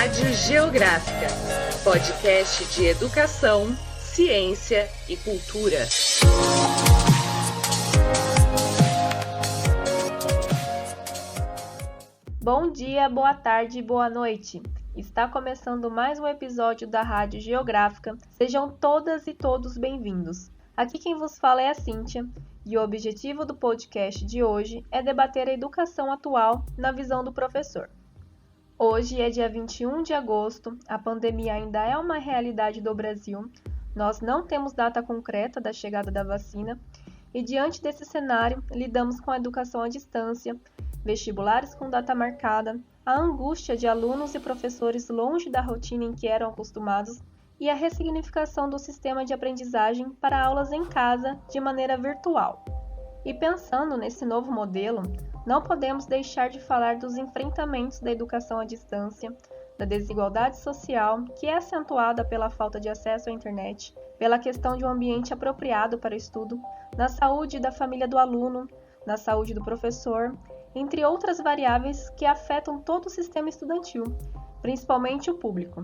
Rádio Geográfica, podcast de educação, ciência e cultura. Bom dia, boa tarde e boa noite. Está começando mais um episódio da Rádio Geográfica. Sejam todas e todos bem-vindos. Aqui quem vos fala é a Cíntia e o objetivo do podcast de hoje é debater a educação atual na visão do professor. Hoje é dia 21 de agosto, a pandemia ainda é uma realidade do Brasil, nós não temos data concreta da chegada da vacina e diante desse cenário lidamos com a educação à distância, vestibulares com data marcada, a angústia de alunos e professores longe da rotina em que eram acostumados e a ressignificação do sistema de aprendizagem para aulas em casa de maneira virtual. E pensando nesse novo modelo, não podemos deixar de falar dos enfrentamentos da educação à distância, da desigualdade social, que é acentuada pela falta de acesso à internet, pela questão de um ambiente apropriado para o estudo, na saúde da família do aluno, na saúde do professor, entre outras variáveis que afetam todo o sistema estudantil, principalmente o público.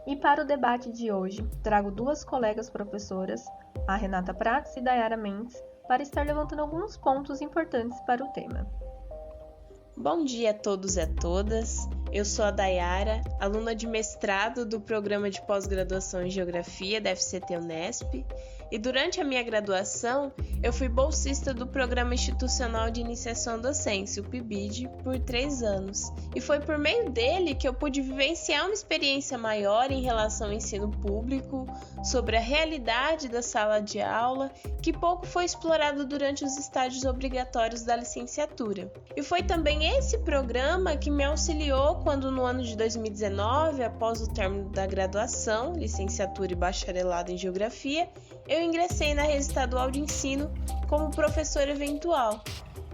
E para o debate de hoje, trago duas colegas professoras, a Renata Prats e Dayara Mendes, para estar levantando alguns pontos importantes para o tema. Bom dia a todos e a todas. Eu sou a Dayara, aluna de mestrado do Programa de Pós-Graduação em Geografia da FCT Unesp, e durante a minha graduação eu fui bolsista do Programa Institucional de Iniciação à Docência, o PIBID, por 3 anos. E foi por meio dele que eu pude vivenciar uma experiência maior em relação ao ensino público, sobre a realidade da sala de aula, que pouco foi explorado durante os estágios obrigatórios da licenciatura. E foi também esse programa que me auxiliou quando no ano de 2019, após o término da graduação, licenciatura e bacharelado em Geografia, eu ingressei na rede estadual de ensino como professora eventual,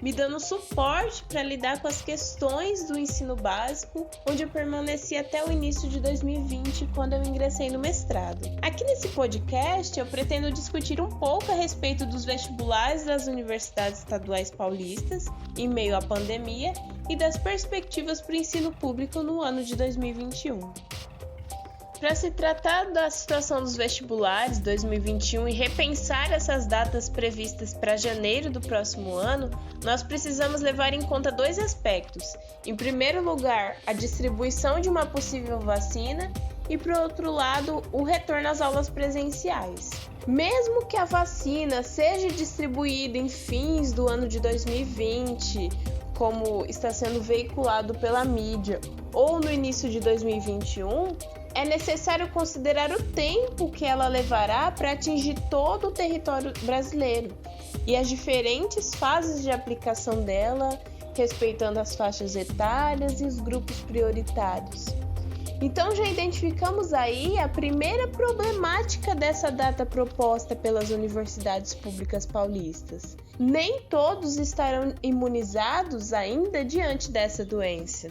me dando suporte para lidar com as questões do ensino básico, onde eu permaneci até o início de 2020, quando eu ingressei no mestrado. Aqui nesse podcast, eu pretendo discutir um pouco a respeito dos vestibulares das universidades estaduais paulistas, em meio à pandemia, e das perspectivas para o ensino público no ano de 2021. Para se tratar da situação dos vestibulares 2021 e repensar essas datas previstas para janeiro do próximo ano, nós precisamos levar em conta 2 aspectos. Em primeiro lugar, a distribuição de uma possível vacina e, por outro lado, o retorno às aulas presenciais. Mesmo que a vacina seja distribuída em fins do ano de 2020, como está sendo veiculado pela mídia, ou no início de 2021, é necessário considerar o tempo que ela levará para atingir todo o território brasileiro e as diferentes fases de aplicação dela, respeitando as faixas etárias e os grupos prioritários. Então já identificamos aí a primeira problemática dessa data proposta pelas universidades públicas paulistas. Nem todos estarão imunizados ainda diante dessa doença.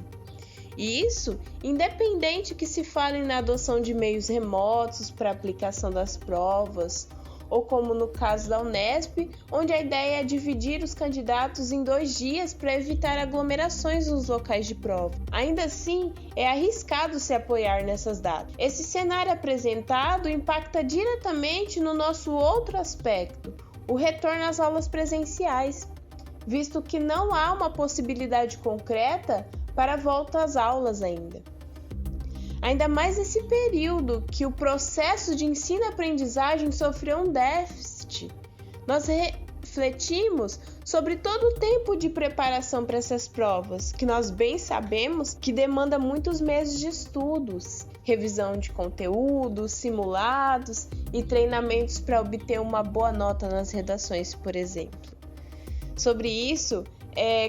E isso, independente que se fale na adoção de meios remotos para aplicação das provas, ou como no caso da Unesp, onde a ideia é dividir os candidatos em 2 dias para evitar aglomerações nos locais de prova. Ainda assim, é arriscado se apoiar nessas datas. Esse cenário apresentado impacta diretamente no nosso outro aspecto, o retorno às aulas presenciais, visto que não há uma possibilidade concreta para a volta às aulas ainda. Ainda mais nesse período que o processo de ensino-aprendizagem sofreu um déficit. Nós refletimos sobre todo o tempo de preparação para essas provas, que nós bem sabemos que demanda muitos meses de estudos, revisão de conteúdos, simulados e treinamentos para obter uma boa nota nas redações, por exemplo. Sobre isso,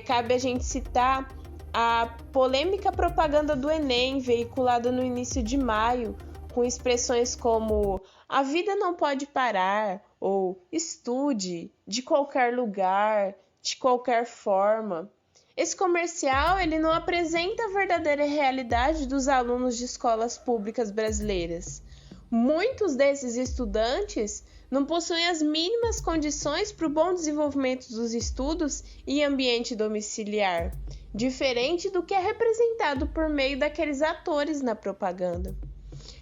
cabe a gente citar a polêmica propaganda do Enem, veiculada no início de maio, com expressões como "a vida não pode parar" ou "estude de qualquer lugar, de qualquer forma". Esse comercial ele não apresenta a verdadeira realidade dos alunos de escolas públicas brasileiras, Muitos desses estudantes não possuem as mínimas condições para o bom desenvolvimento dos estudos em ambiente domiciliar, diferente do que é representado por meio daqueles atores na propaganda.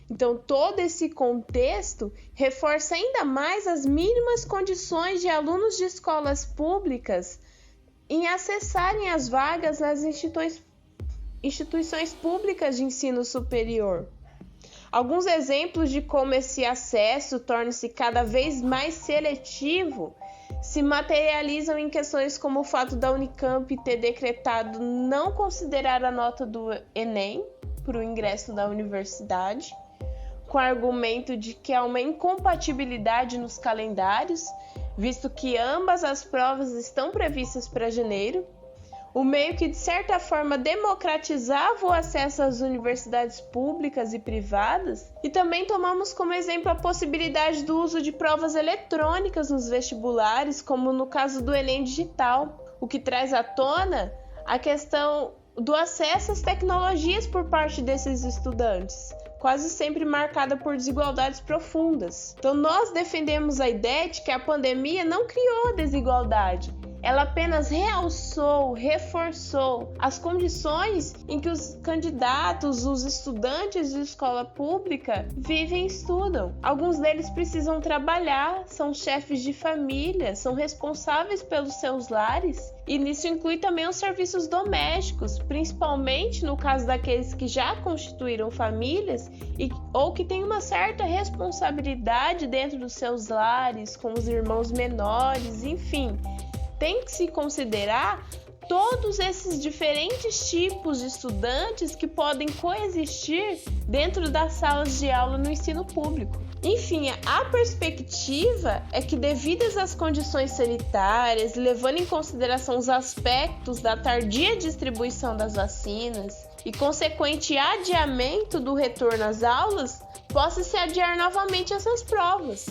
Então, todo esse contexto reforça ainda mais as mínimas condições de alunos de escolas públicas em acessarem as vagas nas instituições públicas de ensino superior. Alguns exemplos de como esse acesso torna-se cada vez mais seletivo se materializam em questões como o fato da Unicamp ter decretado não considerar a nota do Enem para o ingresso na universidade, com o argumento de que há uma incompatibilidade nos calendários, visto que ambas as provas estão previstas para janeiro, o meio que de certa forma democratizava o acesso às universidades públicas e privadas, e também tomamos como exemplo a possibilidade do uso de provas eletrônicas nos vestibulares, como no caso do Enem Digital, o que traz à tona a questão do acesso às tecnologias por parte desses estudantes, quase sempre marcada por desigualdades profundas. Então nós defendemos a ideia de que a pandemia não criou a desigualdade, ela apenas realçou, reforçou as condições em que os candidatos, os estudantes de escola pública vivem e estudam. Alguns deles precisam trabalhar, são chefes de família, são responsáveis pelos seus lares, e nisso inclui também os serviços domésticos, principalmente no caso daqueles que já constituíram famílias ou que têm uma certa responsabilidade dentro dos seus lares, com os irmãos menores, enfim. Tem que se considerar todos esses diferentes tipos de estudantes que podem coexistir dentro das salas de aula no ensino público. Enfim, a perspectiva é que, devidas às condições sanitárias, levando em consideração os aspectos da tardia distribuição das vacinas e consequente adiamento do retorno às aulas, possa-se adiar novamente essas provas.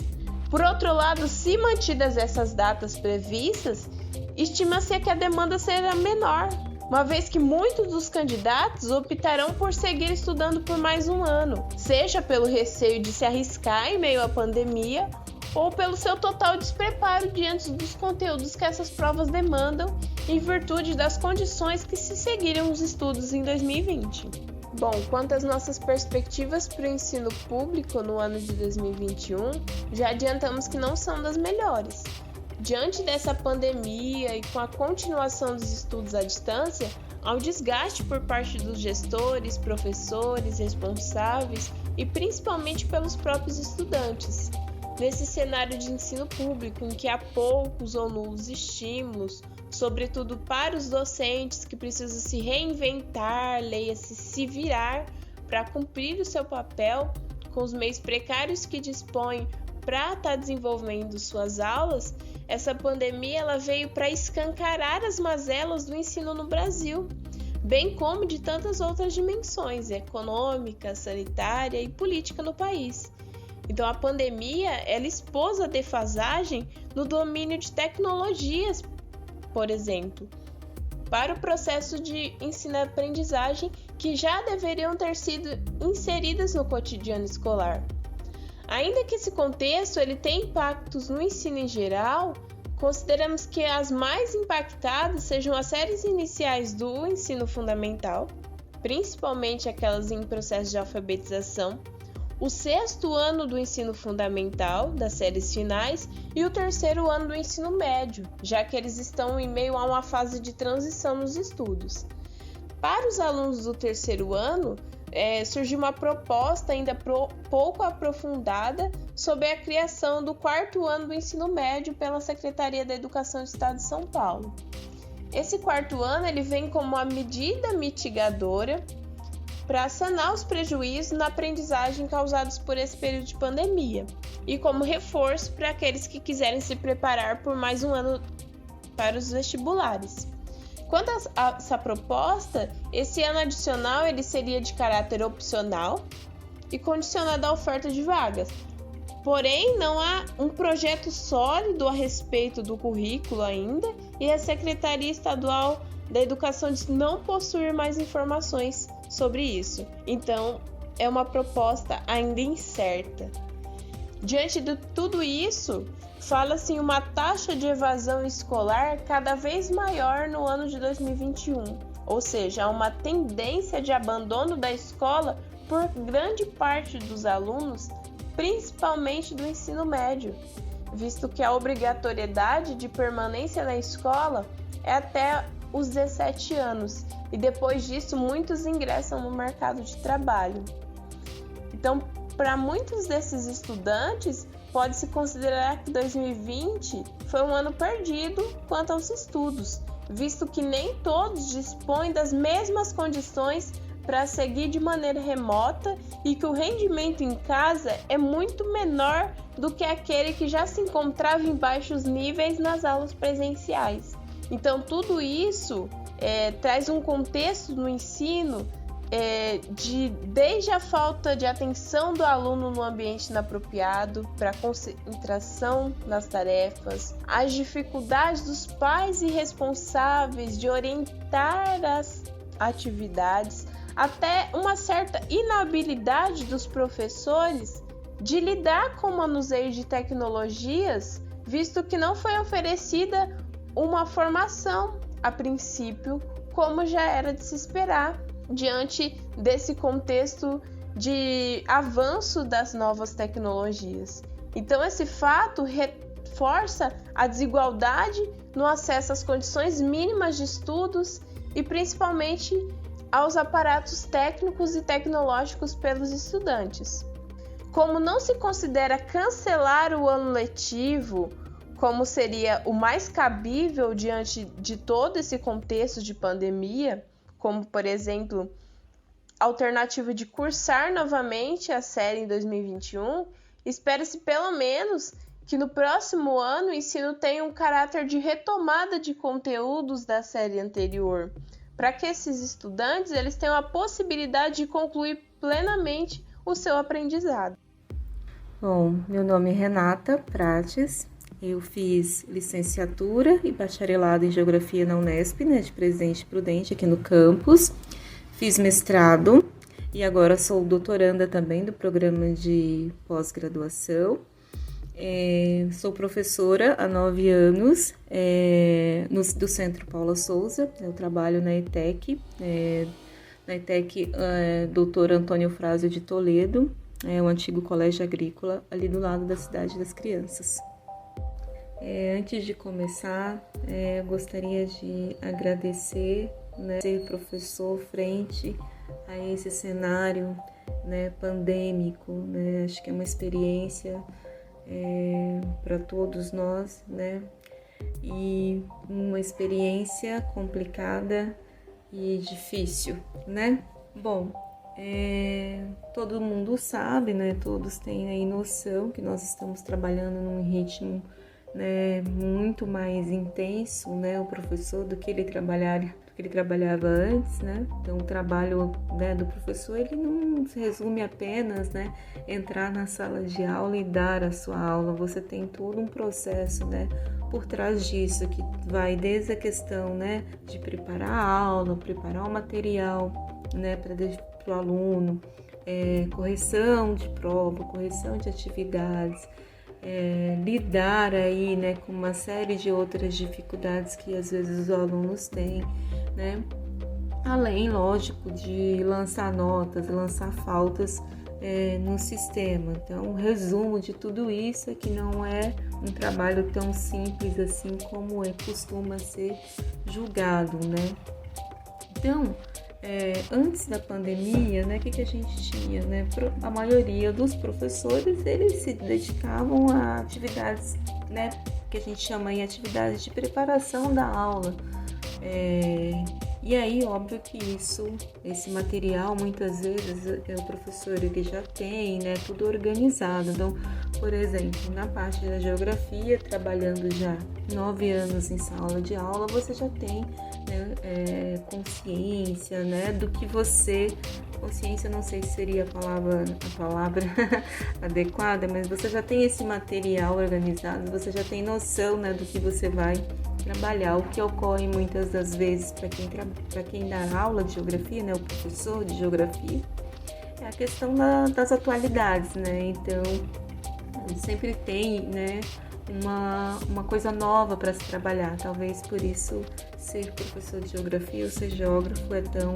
Por outro lado, se mantidas essas datas previstas, estima-se que a demanda será menor, uma vez que muitos dos candidatos optarão por seguir estudando por mais um ano, seja pelo receio de se arriscar em meio à pandemia ou pelo seu total despreparo diante dos conteúdos que essas provas demandam em virtude das condições que se seguiram os estudos em 2020. Bom, quanto às nossas perspectivas para o ensino público no ano de 2021, já adiantamos que não são das melhores. Diante dessa pandemia e com a continuação dos estudos à distância, há um desgaste por parte dos gestores, professores, responsáveis e principalmente pelos próprios estudantes. Nesse cenário de ensino público em que há poucos ou nulos estímulos, sobretudo para os docentes que precisam se reinventar, leia-se se virar para cumprir o seu papel com os meios precários que dispõem para estar desenvolvendo suas aulas, essa pandemia ela veio para escancarar as mazelas do ensino no Brasil, bem como de tantas outras dimensões econômica, sanitária e política no país. Então a pandemia ela expôs a defasagem no domínio de tecnologias, por exemplo, para o processo de ensino-aprendizagem que já deveriam ter sido inseridas no cotidiano escolar. Ainda que esse contexto ele tenha impactos no ensino em geral, consideramos que as mais impactadas sejam as séries iniciais do ensino fundamental, principalmente aquelas em processo de alfabetização, o 6º ano do ensino fundamental, das séries finais, e o 3º ano do ensino médio, já que eles estão em meio a uma fase de transição nos estudos. Para os alunos do 3º ano, surgiu uma proposta ainda pouco aprofundada sobre a criação do 4º ano do ensino médio pela Secretaria da Educação do Estado de São Paulo. Esse 4º ano ele vem como uma medida mitigadora para sanar os prejuízos na aprendizagem causados por esse período de pandemia e como reforço para aqueles que quiserem se preparar por mais um ano para os vestibulares. Quanto a essa proposta, esse ano adicional ele seria de caráter opcional e condicionado à oferta de vagas. Porém, não há um projeto sólido a respeito do currículo ainda e a Secretaria Estadual da Educação diz não possuir mais informações sobre isso. Então, é uma proposta ainda incerta. Diante de tudo isso, fala-se em uma taxa de evasão escolar cada vez maior no ano de 2021, ou seja, há uma tendência de abandono da escola por grande parte dos alunos, principalmente do ensino médio, visto que a obrigatoriedade de permanência na escola é até os 17 anos e depois disso muitos ingressam no mercado de trabalho. Então, para muitos desses estudantes, pode-se considerar que 2020 foi um ano perdido quanto aos estudos, visto que nem todos dispõem das mesmas condições para seguir de maneira remota e que o rendimento em casa é muito menor do que aquele que já se encontrava em baixos níveis nas aulas presenciais. Então, tudo isso traz um contexto no ensino desde a falta de atenção do aluno no ambiente inapropriado para a concentração nas tarefas, as dificuldades dos pais e responsáveis de orientar as atividades, até uma certa inabilidade dos professores de lidar com o manuseio de tecnologias, visto que não foi oferecida uma formação a princípio, como já era de se esperar, diante desse contexto de avanço das novas tecnologias. Então, esse fato reforça a desigualdade no acesso às condições mínimas de estudos e principalmente aos aparatos técnicos e tecnológicos pelos estudantes. Como não se considera cancelar o ano letivo como seria o mais cabível diante de todo esse contexto de pandemia, como, por exemplo, a alternativa de cursar novamente a série em 2021, espera-se pelo menos que no próximo ano o ensino tenha um caráter de retomada de conteúdos da série anterior, para que esses estudantes eles tenham a possibilidade de concluir plenamente o seu aprendizado. Bom, meu nome é Renata Prates. Eu fiz licenciatura e bacharelado em Geografia na Unesp, de Presidente Prudente, aqui no campus. Fiz mestrado e agora sou doutoranda também do programa de pós-graduação. Sou professora há 9 anos do Centro Paula Souza. Eu trabalho na ETEC, Dr. Antônio Frásio de Toledo, o antigo colégio agrícola ali do lado da Cidade das Crianças. Antes de começar, eu gostaria de agradecer ser professor frente a esse cenário pandêmico. Acho que é uma experiência para todos nós, e uma experiência complicada e difícil, Bom, todo mundo sabe, todos têm aí noção que nós estamos trabalhando num ritmo muito mais intenso, o professor do que ele trabalhava antes, Então o trabalho do professor ele não se resume apenas, entrar na sala de aula e dar a sua aula. Você tem todo um processo, por trás disso, que vai desde a questão, de preparar a aula, preparar o material, para o aluno, correção de prova, correção de atividades, lidar aí, com uma série de outras dificuldades que às vezes os alunos têm, Além, lógico, de lançar notas, lançar faltas no sistema. Então, o resumo de tudo isso é que não é um trabalho tão simples assim como costuma ser julgado, Então, antes da pandemia, o que a gente tinha, A maioria dos professores, eles se dedicavam a atividades, que a gente chama em atividades de preparação da aula. E aí, óbvio que esse material, muitas vezes, o professor ele já tem, tudo organizado. Então, por exemplo, na parte da geografia, trabalhando já 9 anos em sala de aula, você já tem consciência, do que você... Consciência, não sei se seria a palavra adequada, mas você já tem esse material organizado, você já tem noção, do que você vai trabalhar. O que ocorre muitas das vezes para quem dá aula de geografia, o professor de geografia, é a questão das atualidades, né? Então, sempre tem, né, uma coisa nova para se trabalhar. Talvez por isso ser professor de geografia ou ser geógrafo é tão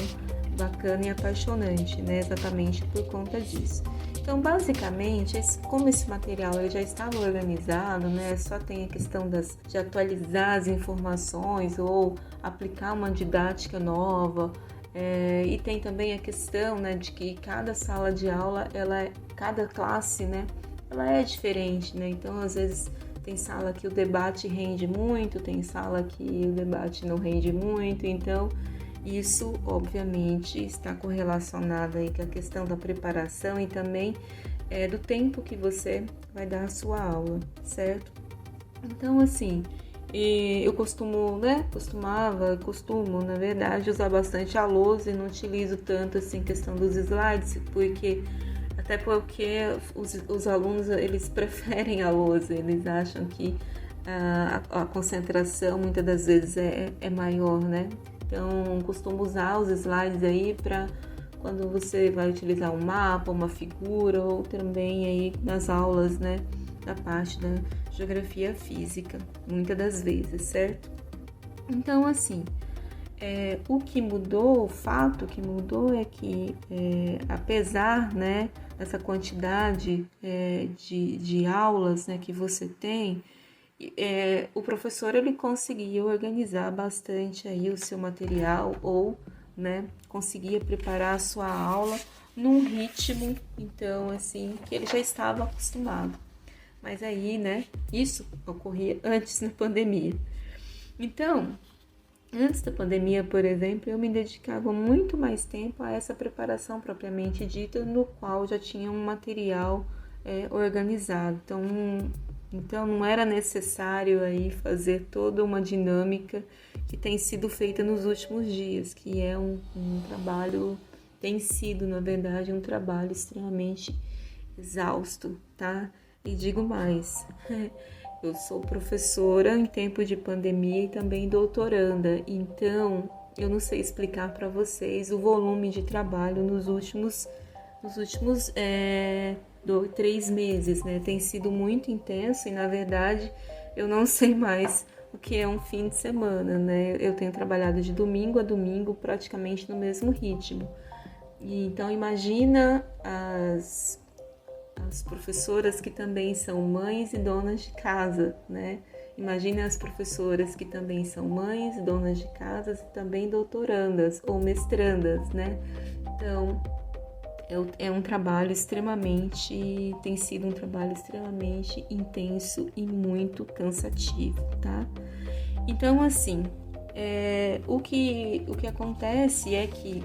bacana e apaixonante, né? Exatamente por conta disso. Então, basicamente, como esse material ele já estava organizado, né? Só tem a questão de atualizar as informações ou aplicar uma didática nova. E tem também a questão, né, de que cada sala de aula, cada classe, né, ela é diferente, né? Então, às vezes, tem sala que o debate rende muito, tem sala que o debate não rende muito. Então, isso, obviamente, está correlacionado aí com a questão da preparação e também do tempo que você vai dar a sua aula, certo? Então, assim, eu costumo, na verdade, usar bastante a lousa e não utilizo tanto, assim, questão dos slides, porque os alunos, eles preferem a lousa, eles acham que a concentração, muitas das vezes, é maior, né? Então, costumo usar os slides aí para quando você vai utilizar um mapa, uma figura, ou também aí nas aulas, né, da parte da geografia física, muitas das vezes, certo? Então, assim, o fato que mudou é que, apesar, né, dessa quantidade de aulas, né, que você tem, o professor ele conseguia organizar bastante aí o seu material ou, né, conseguia preparar a sua aula num ritmo, então, assim, que ele já estava acostumado. Mas aí, né, isso ocorria antes da pandemia. Então, antes da pandemia, por exemplo, eu me dedicava muito mais tempo a essa preparação propriamente dita, no qual já tinha um material organizado. Então não era necessário aí fazer toda uma dinâmica que tem sido feita nos últimos dias, que é um trabalho, tem sido, na verdade, um trabalho extremamente exausto, tá? E digo mais, eu sou professora em tempo de pandemia e também doutoranda, então eu não sei explicar para vocês o volume de trabalho nos últimos 3 meses, né? Tem sido muito intenso e, na verdade, eu não sei mais o que é um fim de semana, né? Eu tenho trabalhado de domingo a domingo praticamente no mesmo ritmo. E, então, imagina as professoras que também são mães e donas de casa, né? Imagina as professoras que também são mães e donas de casa e também doutorandas ou mestrandas, né? Então, tem sido um trabalho extremamente intenso e muito cansativo, tá? Então, assim, o que acontece é que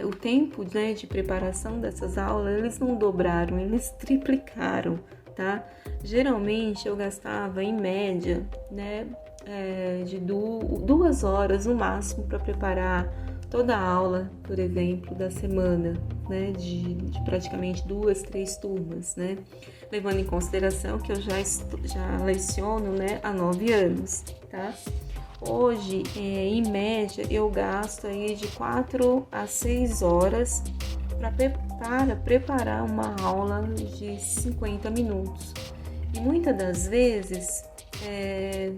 o tempo, né, de preparação dessas aulas, eles não dobraram, eles triplicaram, tá? Geralmente eu gastava, em média, né, de 2 horas no máximo para preparar toda a aula, por exemplo, da semana, né, de praticamente 2, 3 turmas, né, levando em consideração que eu já leciono, né, há 9 anos, tá? Hoje, em média, eu gasto aí de 4 a 6 horas para preparar uma aula de 50 minutos. E muitas das vezes,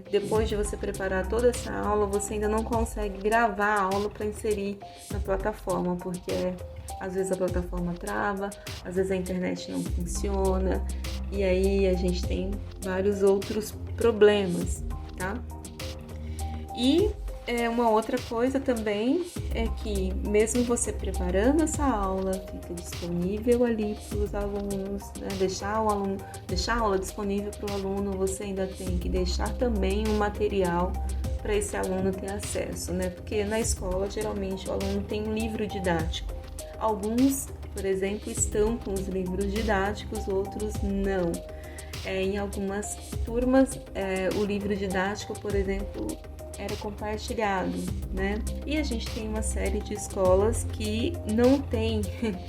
depois de você preparar toda essa aula, você ainda não consegue gravar a aula para inserir na plataforma, porque às vezes a plataforma trava, às vezes a internet não funciona, e aí a gente tem vários outros problemas, tá? E uma outra coisa também é que, mesmo você preparando essa aula, fica disponível ali para os alunos, né? Deixar a aula disponível para o aluno, você ainda tem que deixar também um material para esse aluno ter acesso, né? Porque na escola, geralmente, o aluno tem um livro didático. Alguns, por exemplo, estão com os livros didáticos, outros não. Em algumas turmas, o livro didático, por exemplo, era compartilhado, né? E a gente tem uma série de escolas que não tem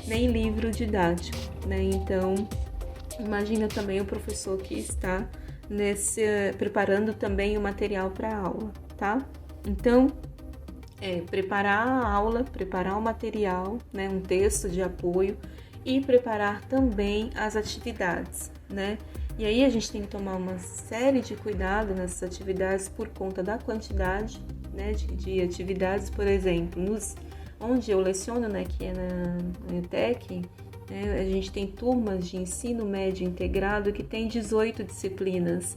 nem livro didático, né? Então, imagina também o professor que está preparando também o material para a aula, tá? Então, preparar a aula, preparar o material, né, um texto de apoio e preparar também as atividades, né? E aí a gente tem que tomar uma série de cuidado nessas atividades por conta da quantidade, né, de atividades. Por exemplo, onde eu leciono, né, que é na ETEC, né, a gente tem turmas de ensino médio integrado que tem 18 disciplinas.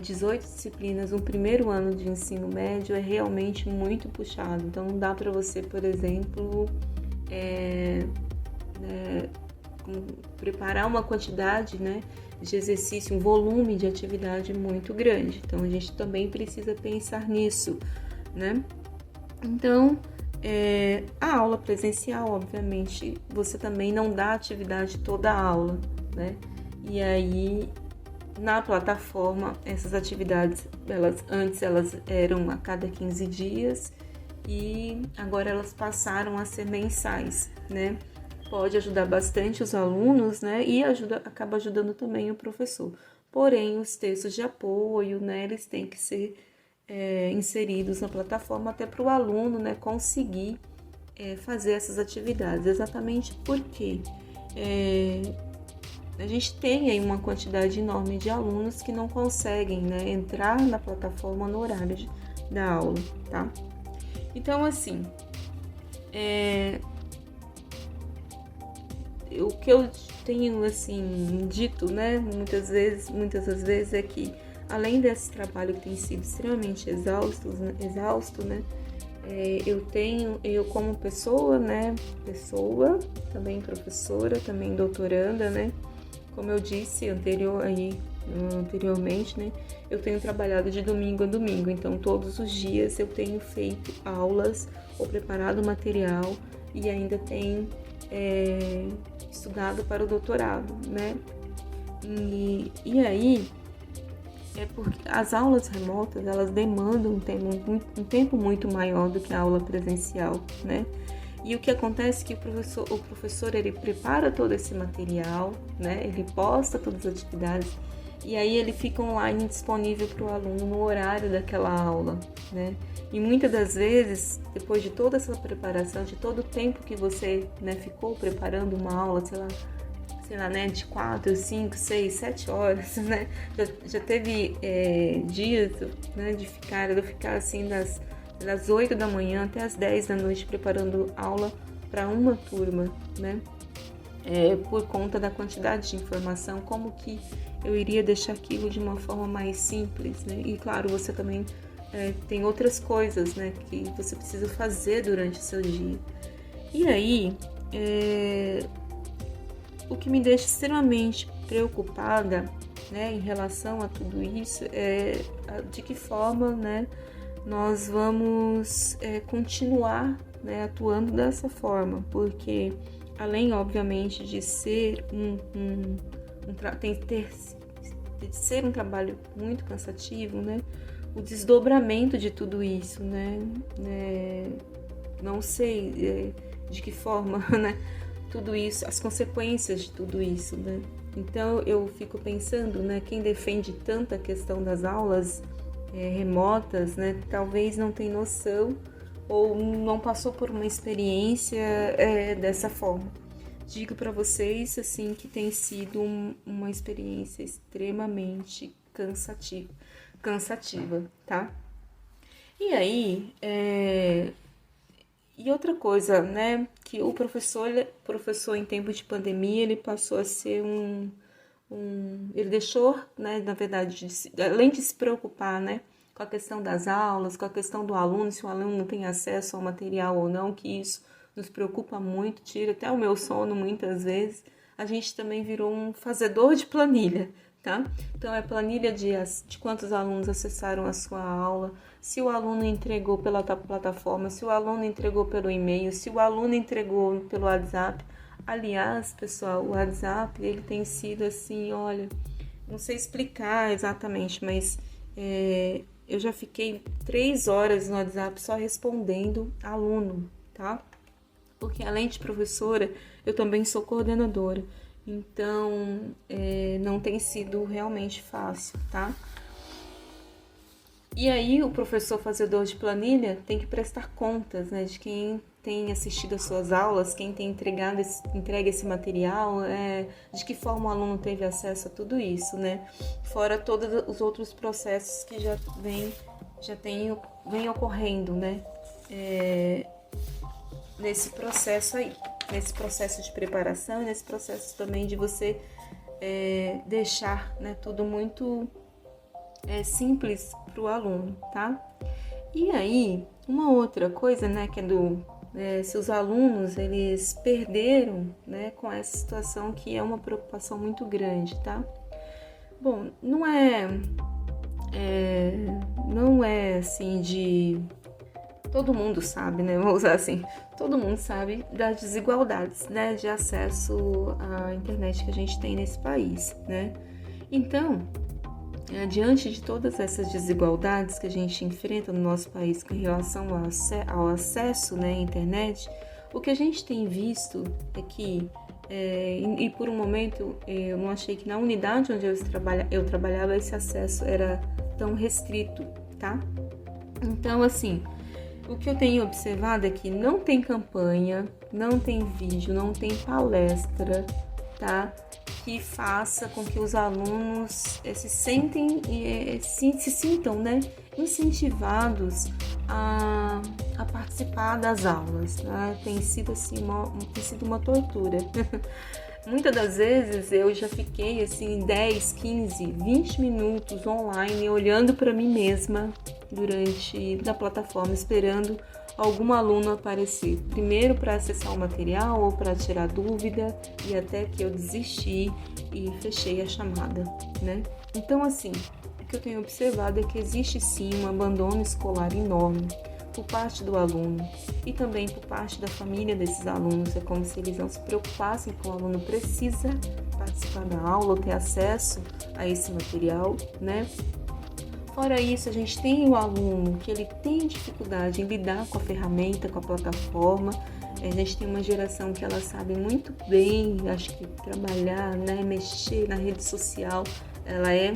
18 disciplinas no primeiro ano de ensino médio é realmente muito puxado. Então não dá para você, por exemplo, preparar uma quantidade, né, de exercício, um volume de atividade muito grande. Então a gente também precisa pensar nisso, né? Então a aula presencial, obviamente, você também não dá atividade toda a aula, né? E aí na plataforma, essas atividades, antes elas eram a cada 15 dias e agora elas passaram a ser mensais, né? Pode ajudar bastante os alunos, né? E acaba ajudando também o professor. Porém, os textos de apoio, né? Eles têm que ser inseridos na plataforma até para o aluno, né? Conseguir fazer essas atividades. Exatamente porque a gente tem aí uma quantidade enorme de alunos que não conseguem, né, entrar na plataforma no horário da aula, tá? Então, assim, o que eu tenho, assim, dito, né, muitas das vezes é que, além desse trabalho que tem sido extremamente exausto, né, eu como pessoa, né, também professora, também doutoranda, né, como eu disse anteriormente, né, eu tenho trabalhado de domingo a domingo, então todos os dias eu tenho feito aulas ou preparado material e ainda tenho estudado para o doutorado, né? E aí, porque as aulas remotas, elas demandam um tempo muito maior do que a aula presencial, né? E o que acontece é que o professor ele prepara todo esse material, né? Ele posta todas as atividades e aí ele fica online disponível para o aluno no horário daquela aula, né? E muitas das vezes, depois de toda essa preparação, de todo o tempo que você, né, ficou preparando uma aula, sei lá, né, de 4, 5, 6, 7 horas, né? Já teve dias, né, de eu ficar assim das 8 da manhã até as 10 da noite preparando aula para uma turma, né? Por conta da quantidade de informação, como que eu iria deixar aquilo de uma forma mais simples, né? E claro, você também tem outras coisas, né, que você precisa fazer durante o seu dia. E aí, o que me deixa extremamente preocupada, né, em relação a tudo isso é de que forma, né, nós vamos continuar, né, atuando dessa forma, porque além, obviamente, de ser de ser um trabalho muito cansativo, né, o desdobramento de tudo isso, né, não sei de que forma, né, tudo isso, as consequências de tudo isso, né. Então eu fico pensando, né, quem defende tanto a questão das aulas remotas, né, talvez não tenha noção ou não passou por uma experiência dessa forma. Digo para vocês assim que tem sido uma experiência extremamente cansativa, tá? E aí, e outra coisa, né, que o professor em tempo de pandemia, ele passou a ser ele deixou, né, na verdade, além de se preocupar, né, com a questão das aulas, com a questão do aluno, se o aluno tem acesso ao material ou não, que isso nos preocupa muito, tira até o meu sono muitas vezes, a gente também virou um fazedor de planilha, tá? Então, é planilha de quantos alunos acessaram a sua aula, se o aluno entregou pela plataforma, se o aluno entregou pelo e-mail, se o aluno entregou pelo WhatsApp. Aliás, pessoal, o WhatsApp, ele tem sido assim, olha, não sei explicar exatamente, mas eu já fiquei 3 horas no WhatsApp só respondendo aluno, tá? Porque além de professora, eu também sou coordenadora. Então, não tem sido realmente fácil, tá? E aí o professor fazedor de planilha tem que prestar contas, né, de quem tem assistido às suas aulas, quem tem entregue esse material, de que forma o aluno teve acesso a tudo isso, né? Fora todos os outros processos que vem ocorrendo, né? Nesse processo aí, nesse processo de preparação e nesse processo também de você deixar, né, tudo muito simples para o aluno, tá? E aí, uma outra coisa, né, que se os alunos eles perderam, né, com essa situação, que é uma preocupação muito grande, tá? Bom, não é assim de todo mundo sabe, né? Vou usar assim, todo mundo sabe das desigualdades, né, de acesso à internet que a gente tem nesse país, né? Então, diante de todas essas desigualdades que a gente enfrenta no nosso país com relação ao acesso, né, à internet, o que a gente tem visto é que, e por um momento eu não achei que na unidade onde eu trabalhava esse acesso era tão restrito, tá? Então, assim, o que eu tenho observado é que não tem campanha, não tem vídeo, não tem palestra, tá? Que faça com que os alunos se sintam, né, incentivados a participar das aulas, né? Tem sido assim uma tortura. Muitas das vezes eu já fiquei assim 10, 15, 20 minutos online olhando para mim mesma na plataforma, esperando algum aluno aparecer, primeiro para acessar o material ou para tirar dúvida, e até que eu desisti e fechei a chamada, né? Então, assim, o que eu tenho observado é que existe sim um abandono escolar enorme por parte do aluno e também por parte da família desses alunos. É como se eles não se preocupassem que o aluno precisa participar da aula ou ter acesso a esse material, né? Fora isso, a gente tem o aluno que ele tem dificuldade em lidar com a ferramenta, com a plataforma. A gente tem uma geração que ela sabe muito bem, acho que trabalhar, né, mexer na rede social, ela é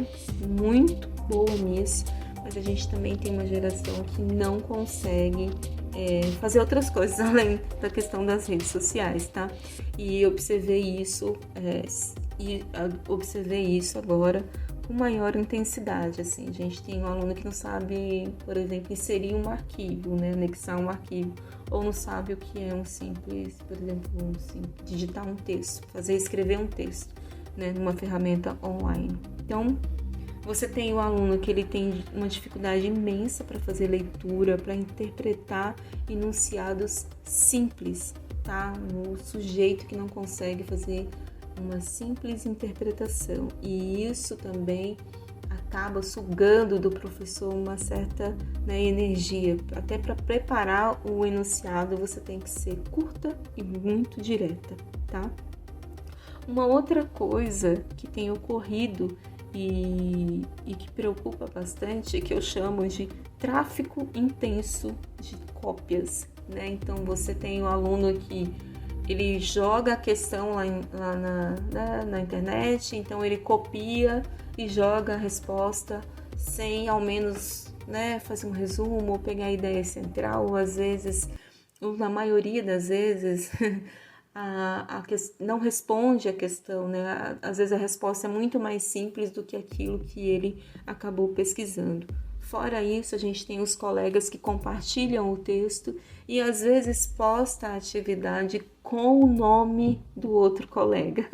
muito boa nisso, mas a gente também tem uma geração que não consegue fazer outras coisas além da questão das redes sociais, tá? E observei isso agora com maior intensidade, assim. A gente tem um aluno que não sabe, por exemplo, inserir um arquivo, né, anexar um arquivo, ou não sabe o que é um simples, por exemplo, digitar um texto, escrever um texto, né, numa ferramenta online. Então, você tem o aluno que ele tem uma dificuldade imensa para fazer leitura, para interpretar enunciados simples, tá? No sujeito que não consegue fazer uma simples interpretação, e isso também acaba sugando do professor uma certa, né, energia. Até para preparar o enunciado você tem que ser curta e muito direta, tá? Uma outra coisa que tem ocorrido e que preocupa bastante, que eu chamo de tráfico intenso de cópias, né? Então você tem o aluno que ele joga a questão lá na internet, então ele copia e joga a resposta sem ao menos, né, fazer um resumo ou pegar a ideia central, ou às vezes, ou na maioria das vezes, não responde a questão, né? Às vezes a resposta é muito mais simples do que aquilo que ele acabou pesquisando. Fora isso, a gente tem os colegas que compartilham o texto e às vezes posta a atividade com o nome do outro colega.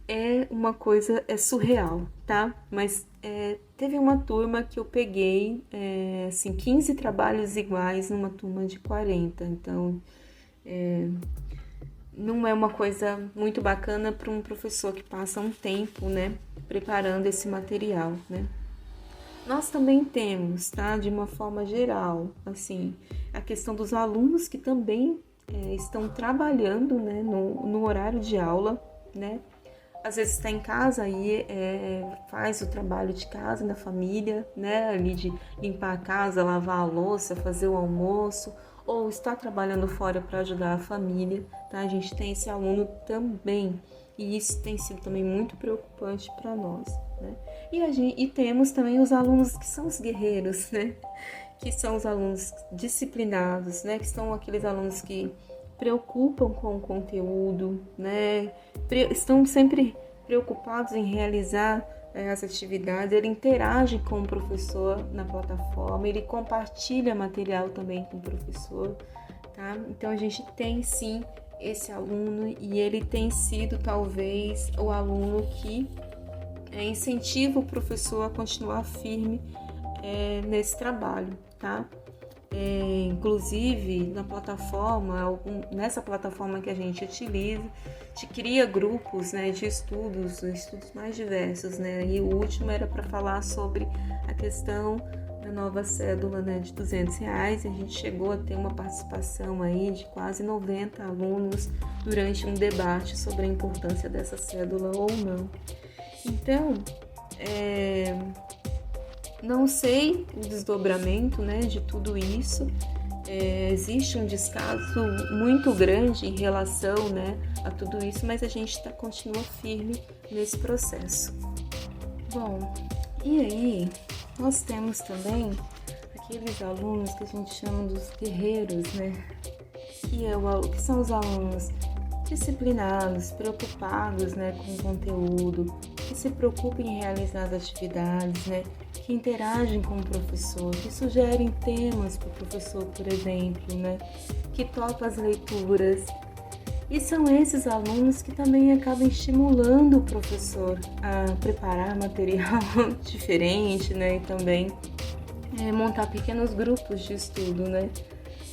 É uma coisa, surreal, tá? Mas teve uma turma que eu peguei, 15 trabalhos iguais numa turma de 40. Então, não é uma coisa muito bacana para um professor que passa um tempo, né, preparando esse material, né? Nós também temos, tá, de uma forma geral, assim, a questão dos alunos que também estão trabalhando, né, no horário de aula, né? Às vezes está em casa e faz o trabalho de casa, da família, né, ali de limpar a casa, lavar a louça, fazer o almoço, ou está trabalhando fora para ajudar a família, tá? A gente tem esse aluno também, e isso tem sido também muito preocupante para nós. né? E temos também os alunos que são os guerreiros, né? Que são os alunos disciplinados, né? Que são aqueles alunos que preocupam com o conteúdo, né? Estão sempre preocupados em realizar as atividades, ele interage com o professor na plataforma, ele compartilha material também com o professor, tá? Então a gente tem sim esse aluno e ele tem sido talvez o aluno que incentiva o professor a continuar firme nesse trabalho, tá? Inclusive na plataforma, nessa plataforma que a gente utiliza, a gente cria grupos, né, de estudos mais diversos, né? E o último era para falar sobre a questão da nova cédula, né, de R$200. E a gente chegou a ter uma participação aí de quase 90 alunos durante um debate sobre a importância dessa cédula ou não. Então, não sei o desdobramento, né, de tudo isso. Existe um descaso muito grande em relação, né, a tudo isso, mas a gente continua firme nesse processo. Bom, e aí nós temos também aqueles alunos que a gente chama dos guerreiros, né, que são os alunos disciplinados, preocupados, né, com o conteúdo, que se preocupam em realizar as atividades, né, que interagem com o professor, que sugerem temas para o professor, por exemplo, né, que topam as leituras. E são esses alunos que também acabam estimulando o professor a preparar material diferente, né, e também montar pequenos grupos de estudo, né.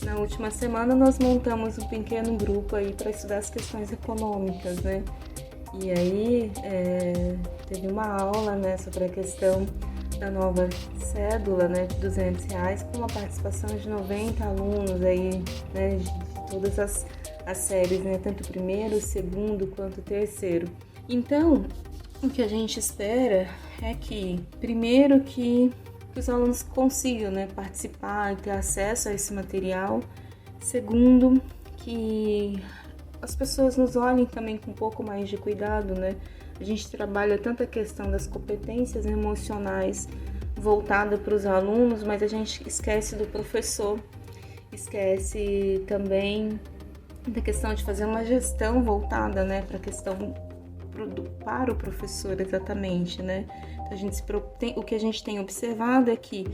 Na última semana nós montamos um pequeno grupo aí para estudar as questões econômicas, né? E aí teve uma aula, né, sobre a questão da nova cédula, né, de R$200, com uma participação de 90 alunos aí, né, de todas as séries, né, tanto o primeiro, o segundo quanto o terceiro. Então, o que a gente espera é que, primeiro, que os alunos consigam, né, participar e ter acesso a esse material. Segundo, que as pessoas nos olhem também com um pouco mais de cuidado, né? A gente trabalha tanto a questão das competências emocionais voltada para os alunos, mas a gente esquece do professor, esquece também da questão de fazer uma gestão voltada, né, para a questão para o professor exatamente, né? Então, o que a gente tem observado é que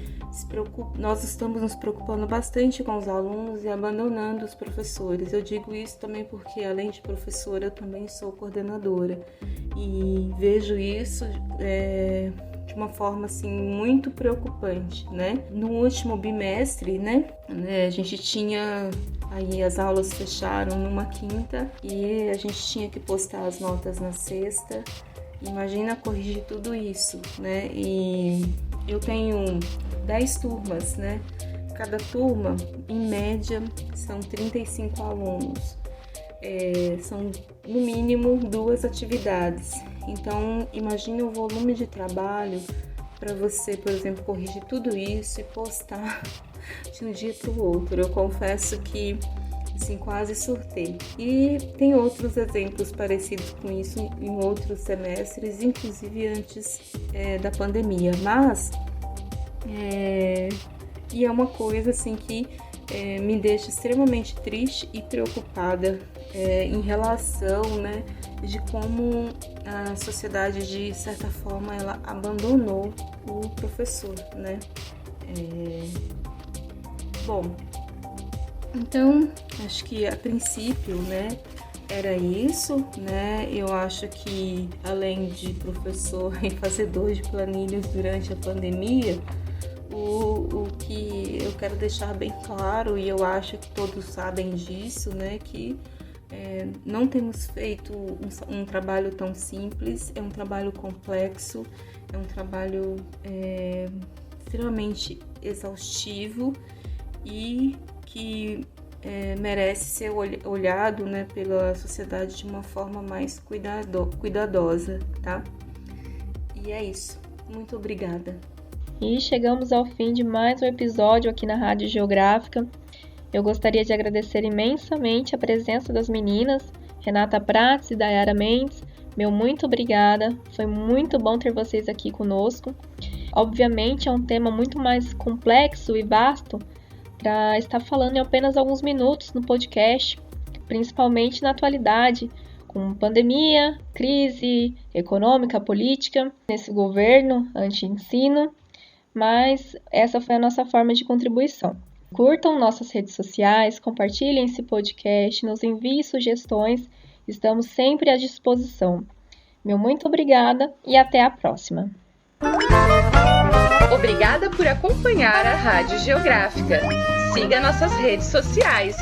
nós estamos nos preocupando bastante com os alunos e abandonando os professores. Eu digo isso também porque, além de professora, eu também sou coordenadora e vejo isso de uma forma assim muito preocupante, né? No último bimestre, né, a gente tinha aí as aulas fecharam numa quinta e a gente tinha que postar as notas na sexta. Imagina corrigir tudo isso, né? E eu tenho 10 turmas, né? Cada turma, em média, são 35 alunos. São, no mínimo, 2 atividades. Então, imagine o volume de trabalho para você, por exemplo, corrigir tudo isso e postar de um dia para o outro. Eu confesso que assim, quase surtei. E tem outros exemplos parecidos com isso em outros semestres, inclusive antes da pandemia. Mas e é uma coisa assim que me deixa extremamente triste e preocupada em relação, né, de como a sociedade, de certa forma, ela abandonou o professor, né? Bom, então, acho que a princípio, né, era isso, né? Eu acho que, além de professor e fazedor de planilhas durante a pandemia, o que eu quero deixar bem claro, e eu acho que todos sabem disso, né, que não temos feito um trabalho tão simples, é um trabalho complexo, é um trabalho extremamente exaustivo e que merece ser olhado, né, pela sociedade de uma forma mais cuidadosa, tá? E é isso. Muito obrigada. E chegamos ao fim de mais um episódio aqui na Rádio Geográfica. Eu gostaria de agradecer imensamente a presença das meninas, Renata Prates e Dayara Mendes, Meu muito obrigada, foi muito bom ter vocês aqui conosco. Obviamente é um tema muito mais complexo e vasto para estar falando em apenas alguns minutos no podcast, principalmente na atualidade, com pandemia, crise econômica, política, nesse governo anti-ensino, mas essa foi a nossa forma de contribuição. Curtam nossas redes sociais, compartilhem esse podcast, nos enviem sugestões, estamos sempre à disposição. Meu muito obrigada e até a próxima! Obrigada por acompanhar a Rádio Geográfica. Siga nossas redes sociais.